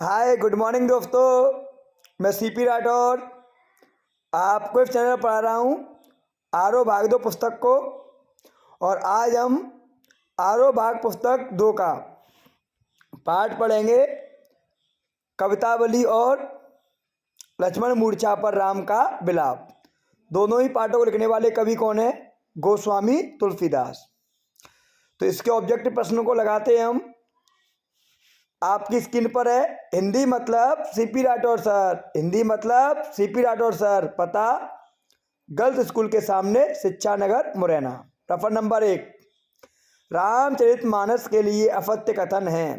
Hi good morning दोस्तों। मैं CP Rathore आपको इस चैनल पर पढ़ा रहा हूँ आरो भाग दो पुस्तक को। और आज हम आरो भाग पुस्तक 2 का पाठ पढ़ेंगे। कवितावली और लक्ष्मण मूर्छा पर राम का विलाप। दोनों ही पाठों को लिखने वाले कवि कौन है? गोस्वामी तुलसीदास। तो इसके ऑब्जेक्टिव प्रश्नों को लगाते हैं हम। आपकी स्क्रीन पर है हिंदी मतलब सीपी राठौर सर, हिंदी मतलब सीपी राठौर सर, पता गर्ल्स स्कूल के सामने शिक्षा नगर मुरैना। प्रश्न नंबर 1, रामचरितमानस के लिए असत्य कथन है।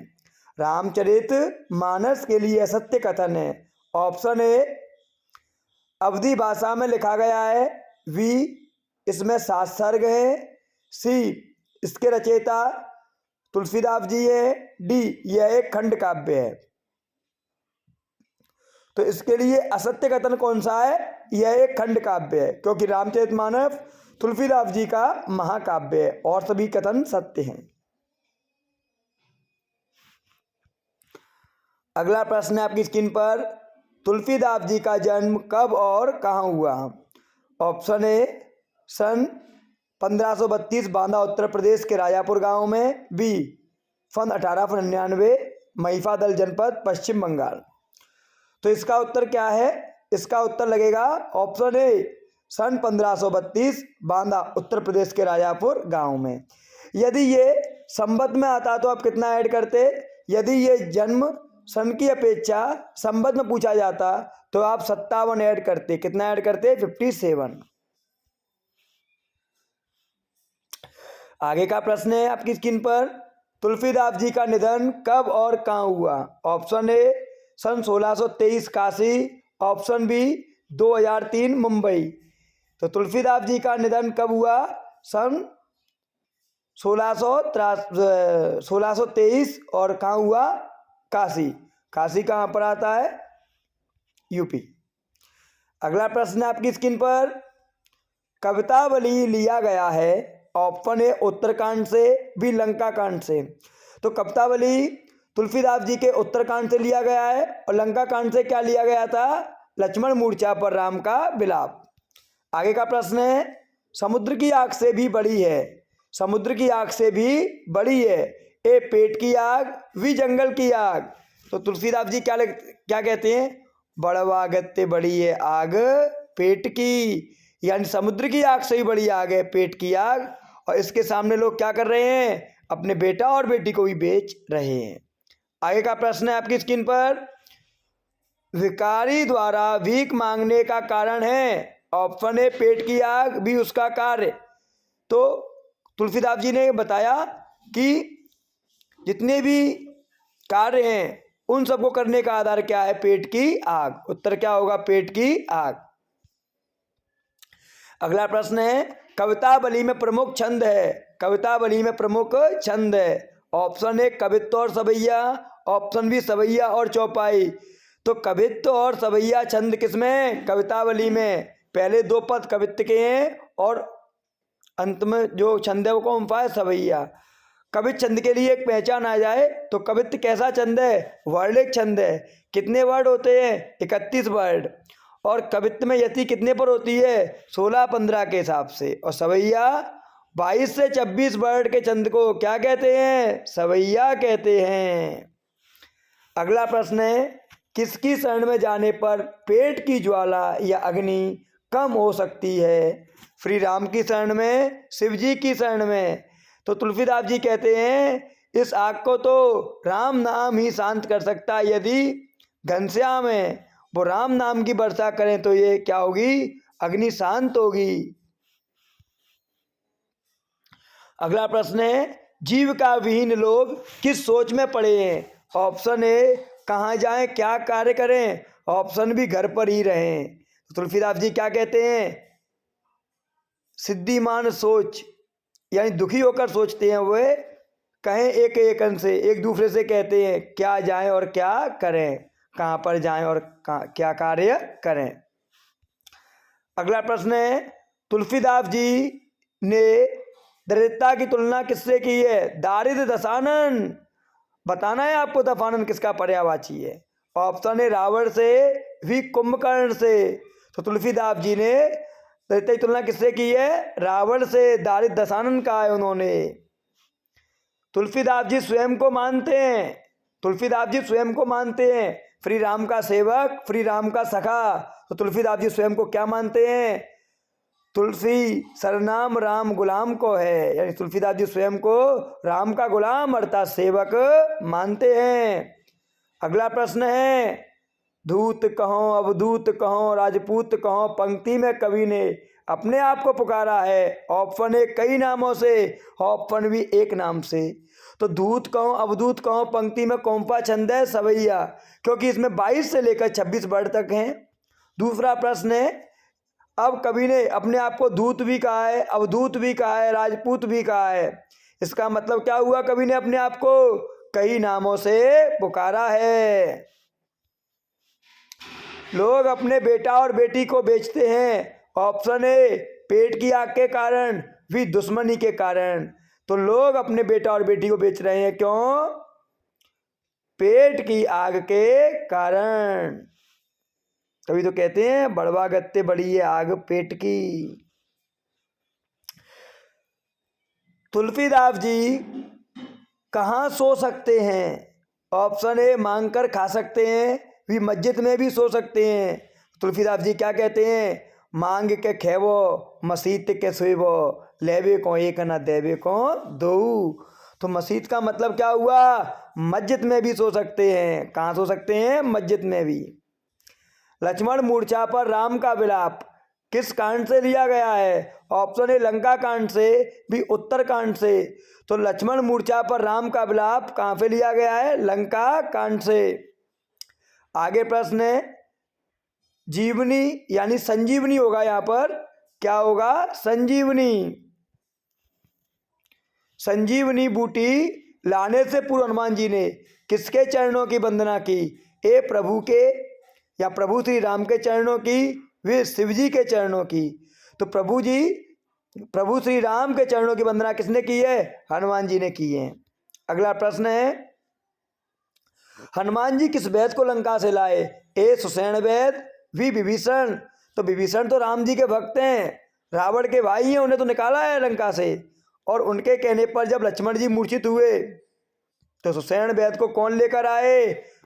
रामचरितमानस के लिए असत्य कथन है। ऑप्शन ए, अवधी भाषा में लिखा गया है। बी, इसमें 7 सर्ग हैं। सी, इसके रचयिता तुलसीदास जी है। डी, यह एक खंड काव्य है। तो इसके लिए असत्य कथन कौन सा है? यह एक खंड काव्य है, क्योंकि रामचरितमानस तुलसीदास जी का महाकाव्य है और सभी कथन सत्य हैं। अगला प्रश्न है आपकी स्क्रीन पर, तुलसीदास जी का जन्म कब और कहाँ हुआ? ऑप्शन ए, सन 1532 बांदा उत्तर प्रदेश के राजापुर गांव में। बी, सन 1899 महिफादल जनपद पश्चिम बंगाल। तो इसका उत्तर क्या है? इसका उत्तर लगेगा ऑप्शन ए, सन 1532 बांदा उत्तर प्रदेश के राजापुर गांव में। यदि ये संवत में आता तो आप कितना ऐड करते? यदि ये जन्म सन की अपेक्षा संवत में पूछा जाता तो आप 57 ऐड करते। कितना ऐड करते? 57। आगे का प्रश्न है आपकी स्क्रीन पर, तुलसीदास जी का निधन कब और कहाँ हुआ? ऑप्शन ए, सन 1623 काशी। Option B, 2003 Mumbai. तो तुलसीदास जी का निधन कब हुआ? सन 1623 और कहाँ हुआ? काशी। काशी कहाँ पर आता है? यूपी। अगला प्रश्न है आपकी स्क्रीन पर, कवितावली लिया गया है। ऑप्शन ए, उत्तरकांड से। बी, लंका कांड से। तो कवितावली तुलसीदास जी के उत्तरकांड से लिया गया है और लंका कांड से क्या लिया गया था? लक्ष्मण मूर्छा पर राम का विलाप। आगे का प्रश्न है, समुद्र की आग से भी बड़ी है। समुद्र की आग से भी बड़ी है। ए, पेट की आग। बी, जंगल की आग। तो तुलसीदास जी क्या कहते हैं? बड़वा गत्ते बड़ी है आग पेट की, यानी समुद्र की आग से ही बड़ी आग है पेट की आग। और इसके सामने लोग क्या कर रहे हैं? अपने बेटा और बेटी को भी बेच रहे हैं। आगे का प्रश्न है आपकी स्क्रीन पर, भिखारी द्वारा भीख मांगने का कारण है। ऑप्शन ए, पेट की आग। बी, उसका कार्य। तो तुलसीदास जी ने बताया कि जितने भी कार्य हैं उन सबको करने का आधार क्या है? पेट की आग। उत्तर क्या होगा? पेट की आग। अगला प्रश्न है, कवितावली में प्रमुख छंद है। कवितावली में प्रमुख छंद है। ऑप्शन ए, कवित्व और सवैया। ऑप्शन बी, सवैया और चौपाई। तो कवित्व और सवैया छंद किसमें? कवितावली में। पहले 2 पद कवित्व के हैं और अंत में जो छंद है वो कौन सा है? सवैया। कवित्व छंद के लिए एक पहचान आ जाए तो कवित्व कैसा छंद है? वर्णिक छंद है। कितने वर्ड होते हैं? 31 वर्ड। और कवित्व में यति कितने पर होती है? 16-15 के हिसाब से। और सवैया 22 से 26 वर्ड के छंद को क्या कहते हैं? सवैया कहते हैं। अगला प्रश्न है, किसकी शरण में जाने पर पेट की ज्वाला या अग्नि कम हो सकती है? श्री राम की शरण में, शिव जी की शरण में। तो तुलसीदास जी कहते हैं इस आग को तो राम नाम ही शांत कर सकता है। यदि घनश्याम है वो राम नाम की वर्षा करें तो ये क्या होगी? अग्नि शांत होगी। अगला प्रश्न है, जीविका विहीन लोग किस सोच में पड़े हैं? ऑप्शन ए, कहाँ जाएं, क्या कार्य करें। ऑप्शन बी, घर पर ही रहें। तो तुलसीदास जी क्या कहते हैं? सिद्धिमान सोच, यानी दुखी होकर सोचते हैं वे। कहें एक एकन से, एक दूसरे से कहते हैं क्या जाएं और क्या करें, कहाँ पर जाएं और क्या कार्य करें। अगला प्रश्न है, तुलसीदास जी ने दरिद्रता की तुलना किससे की है? दारिद्र दशानन। बताना है आपको दशानन किसका पर्यायवाची है। ऑप्शन ए रावण से, भी कुंभकर्ण से। तो तुलसीदास जी ने तैतई तुलना किससे की है? रावण से। दारिद्र दशानन कहा है उन्होंने। तुलसीदास जी स्वयं को मानते हैं, तुलसीदास जी स्वयं को मानते हैं श्री राम का सेवक, श्री राम का सखा। तो तुलसीदास जी स्वयं को क्या मानते हैं? तुलसी सरनाम राम गुलाम को है, यानी तुलसीदास जी स्वयं को राम का गुलाम अर्थात सेवक मानते हैं। अगला प्रश्न है, धूत कहो, अवधूत कहो, राजपूत कहो, पंक्ति में कवि ने अपने आप को पुकारा है। ऑप्शन ए कई नामों से, ऑप्शन बी एक नाम से। तो धूत कहो, अवधूत कहो, पंक्ति में कौनपा छंद है? सवैया, क्योंकि इसमें 22 से लेकर 26 वर्ड तक हैं। दूसरा प्रश्न है, अब कवि ने अपने आप को धूत भी कहा है, अवधूत भी कहा है, राजपूत भी कहा है। इसका मतलब क्या हुआ? कवि ने अपने आप को कई नामों से पुकारा है। लोग अपने बेटा और बेटी को बेचते हैं। ऑप्शन ए पेट की आग के कारण, भी दुश्मनी के कारण। तो लोग अपने बेटा और बेटी को बेच रहे हैं, क्यों? पेट की आग के कारण। तभी तो कहते हैं बड़वा गत्ते बड़ी है आग पेट की। तुलसीदास जी कहाँ सो सकते हैं? ऑप्शन ए मांग कर खा सकते हैं, भी मस्जिद में भी सो सकते हैं। तुलसीदास जी क्या कहते हैं? मांग के खेवो, मसीत के सोइबो, लेवे को एक न देवे को दो। तो मस्जिद का मतलब क्या हुआ? मस्जिद में भी सो सकते हैं। कहाँ सो सकते हैं? मस्जिद में भी। लक्ष्मण मूर्छा पर राम का विलाप किस कांड से लिया गया है? ऑप्शन ए लंका कांड से, भी उत्तर कांड से। तो लक्ष्मण मूर्छा पर राम का विलाप कहाँ से लिया गया है? लंका कांड से। आगे प्रश्न है, जीवनी यानी संजीवनी होगा यहाँ पर, क्या होगा? संजीवनी। संजीवनी बूटी लाने से पूर्व हनुमान जी ने किसके चरणों की वंदना की? ए प्रभु के, या प्रभु श्री राम के चरणों की, वे शिव जी के चरणों की। तो प्रभु श्री राम के चरणों की वंदना किसने की है? हनुमान जी ने की है। अगला प्रश्न है, हनुमान जी किस वैद को लंका से लाए? ए सुषेण वैद, भी विभीषण। तो विभीषण तो राम जी के भक्त हैं, रावण के भाई हैं, उन्हें तो निकाला है लंका से। और उनके कहने पर जब लक्ष्मण जी मूर्छित हुए तो सुषेण वैद को कौन लेकर आए?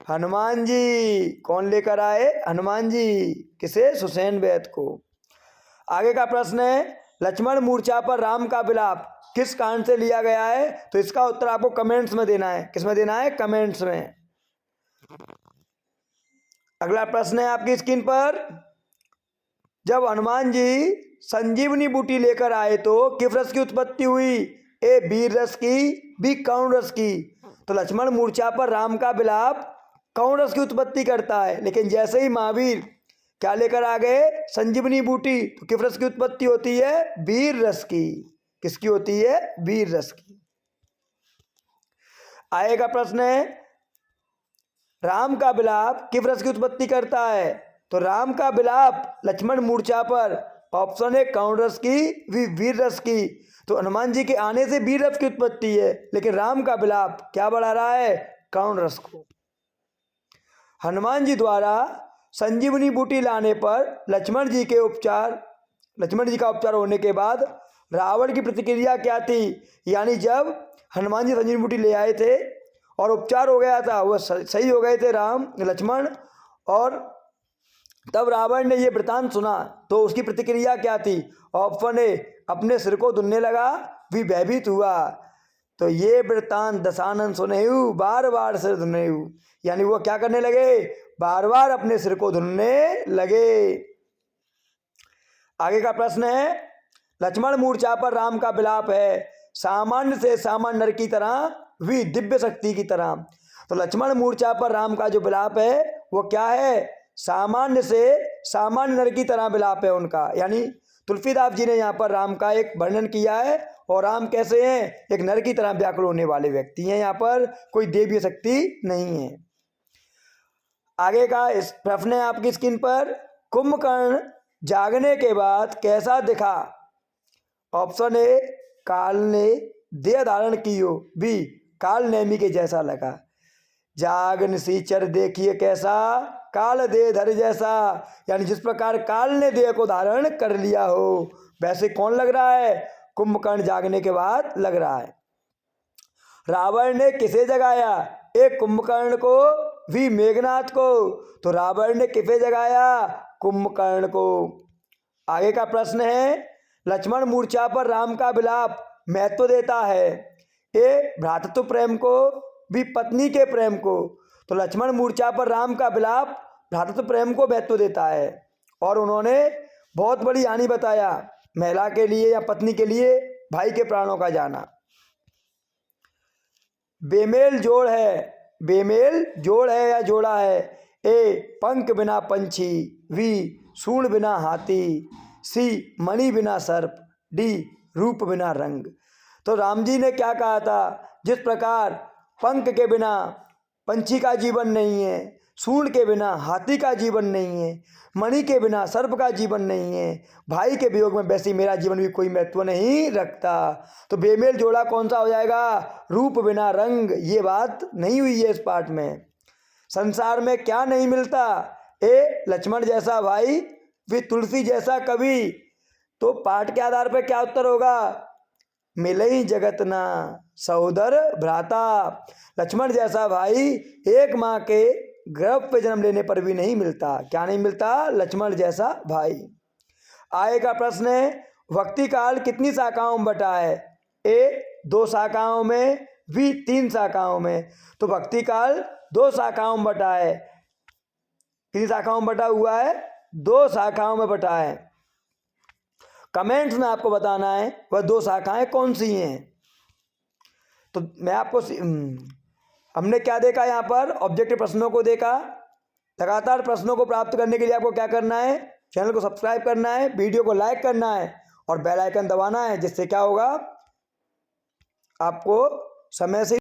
हनुमान जी। कौन लेकर आए? हनुमान जी। किसे? सुषेण वैद को। आगे का प्रश्न है, लक्ष्मण मूर्छा पर राम का विलाप किस कांड से लिया गया है? तो इसका उत्तर आपको कमेंट्स में देना है। किस में देना है? कमेंट्स में। अगला प्रश्न है आपकी स्क्रीन पर, जब हनुमान जी संजीवनी बूटी लेकर आए तो किस रस की उत्पत्ति हुई? ए वीर रस की, बी कौन रस की। तो लक्ष्मण मूर्छा पर राम का विलाप कौन रस की उत्पत्ति करता है, लेकिन जैसे ही महावीर क्या लेकर आ गए? संजीवनी बूटी, तो किस रस की उत्पत्ति होती है? वीर रस की। किसकी होती है? वीर रस की। आएगा प्रश्न है, राम का विलाप किस रस की उत्पत्ति करता है? तो राम का विलाप लक्ष्मण मूर्छा पर, ऑप्शन है कौन रस की, वीर रस की। तो हनुमान जी के आने से वीर रस की उत्पत्ति है, लेकिन राम का विलाप क्या बढ़ा रहा है? कौन रस को। हनुमान जी द्वारा संजीवनी बूटी लाने पर लक्ष्मण जी का उपचार होने के बाद रावण की प्रतिक्रिया क्या थी? यानी जब हनुमान जी संजीवनी बूटी ले आए थे और उपचार हो गया था, वह सही हो गए थे लक्ष्मण, और तब रावण ने ये वृतांत सुना तो उसकी प्रतिक्रिया क्या थी? ऑप्शन ए अपने सिर को धुनने लगा, भी भयभीत हुआ। तो ये वृतांत दशानन सुनेहु, बार बार सिर धुनेहु, यानी वो क्या करने लगे? बार बार अपने सिर को धुनने लगे। आगे का प्रश्न है, लक्ष्मण मूर्छा पर राम का विलाप है सामान्य से सामान्य नर की तरह, भी दिव्य शक्ति की तरह। तो लक्ष्मण मूर्छा पर राम का जो विलाप है वो क्या है? सामान्य से सामान्य नर की तरह विलाप है उनका। यानी तुलसीदास जी ने यहाँ पर राम का एक वर्णन किया है, और राम कैसे हैं? एक नर की तरह व्याकुल होने वाले व्यक्ति हैं, यहाँ पर कोई देवीय शक्ति नहीं है। आगे का इस प्रश्न है आपकी स्क्रीन पर, कुंभकर्ण जागने के बाद कैसा दिखा? ऑप्शन ए काल ने देह धारण की हो, बी काल नेमी के जैसा लगा। जाग निसीचर देखिए कैसा, काल दे धर जैसा, यानी जिस प्रकार काल ने देह को धारण कर लिया हो वैसे कौन लग रहा है, कुंभकर्ण जागने के बाद लग रहा है। रावण ने किसे जगाया, एक कुंभकर्ण को भी मेघनाथ को, तो रावण ने किसे जगाया, कुंभकर्ण को। आगे का प्रश्न है, लक्ष्मण मूर्छा पर राम का विलाप महत्व देता है, ए भ्रातृत्व प्रेम को भी पत्नी के प्रेम को, तो लक्ष्मण मूर्छा पर राम का विलाप भ्रातृत्व प्रेम को महत्व देता है। और उन्होंने बहुत बड़ी हानि बताया, महिला के लिए या पत्नी के लिए भाई के प्राणों का जाना। बेमेल जोड़ है, बेमेल जोड़ है या जोड़ा है, ए पंख बिना पंछी, वी सूंड बिना हाथी, सी मणि बिना सर्प, डी रूप बिना रंग। तो राम जी ने क्या कहा था, जिस प्रकार पंख के बिना पंछी का जीवन नहीं है, सूंड के बिना हाथी का जीवन नहीं है, मणि के बिना सर्प का जीवन नहीं है, भाई के वियोग में वैसे मेरा जीवन भी कोई महत्व नहीं रखता। तो बेमेल जोड़ा कौन सा हो जाएगा, रूप बिना रंग। ये बात नहीं हुई है इस पाठ में। संसार में क्या नहीं मिलता, ए लक्ष्मण जैसा भाई, वे तुलसी जैसा कवि। तो पाठ के आधार पर क्या उत्तर होगा, मिले ही जगत ना सहोदर भ्राता। लक्ष्मण जैसा भाई एक माँ के गर्भ पे जन्म लेने पर भी नहीं मिलता। क्या नहीं मिलता, लक्ष्मण जैसा भाई। आगे का प्रश्न है, भक्ति काल कितनी शाखाओं में बटा है, ए 2 शाखाओं में, बी 3 शाखाओं में। तो भक्ति काल 2 शाखाओं में बटा है। कितनी शाखाओं में बटा हुआ है, 2 शाखाओं में बटा है। कमेंट्स में आपको बताना है वह 2 शाखाएं कौन सी हैं। तो मैं आपको हमने क्या देखा, यहाँ पर ऑब्जेक्टिव प्रश्नों को देखा। लगातार प्रश्नों को प्राप्त करने के लिए आपको क्या करना है, चैनल को सब्सक्राइब करना है, वीडियो को लाइक करना है और बेल आइकन दबाना है, जिससे क्या होगा, आपको समय से